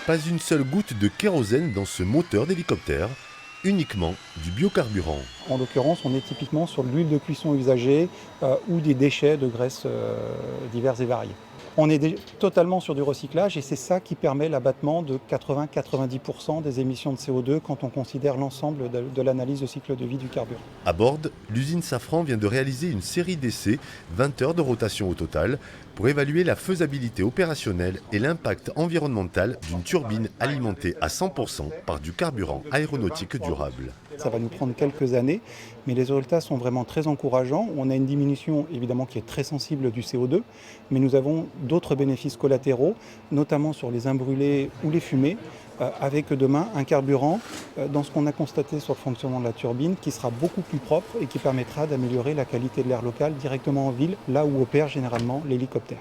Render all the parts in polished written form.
Pas une seule goutte de kérosène dans ce moteur d'hélicoptère, uniquement du biocarburant. En l'occurrence, on est typiquement sur de l'huile de cuisson usagée ou des déchets de graisses divers et variés. On est totalement sur du recyclage et c'est ça qui permet l'abattement de 80-90% des émissions de CO2 quand on considère l'ensemble de l'analyse de cycle de vie du carburant. À bord, l'usine Safran vient de réaliser une série d'essais, 20 heures de rotation au total, pour évaluer la faisabilité opérationnelle et l'impact environnemental d'une turbine alimentée à 100% par du carburant aéronautique durable. Ça va nous prendre quelques années, mais les résultats sont vraiment très encourageants. On a une diminution évidemment qui est très sensible du CO2, mais nous avons d'autres bénéfices collatéraux, notamment sur les imbrûlés ou les fumées, avec demain un carburant dans ce qu'on a constaté sur le fonctionnement de la turbine qui sera beaucoup plus propre et qui permettra d'améliorer la qualité de l'air local directement en ville, là où opère généralement l'hélicoptère.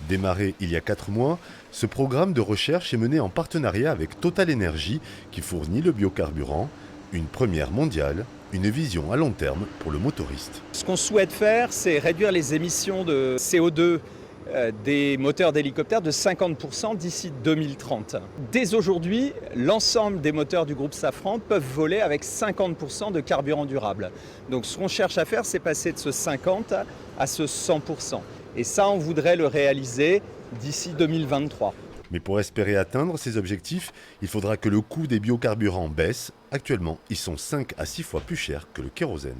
Démarré il y a 4 mois, ce programme de recherche est mené en partenariat avec Total Energy qui fournit le biocarburant, une première mondiale, une vision à long terme pour le motoriste. Ce qu'on souhaite faire, c'est réduire les émissions de CO2 des moteurs d'hélicoptères de 50% d'ici 2030. Dès aujourd'hui, l'ensemble des moteurs du groupe Safran peuvent voler avec 50% de carburant durable. Donc ce qu'on cherche à faire, c'est passer de ce 50 à ce 100%. Et ça, on voudrait le réaliser d'ici 2023. Mais pour espérer atteindre ces objectifs, il faudra que le coût des biocarburants baisse. Actuellement, ils sont 5 à 6 fois plus chers que le kérosène.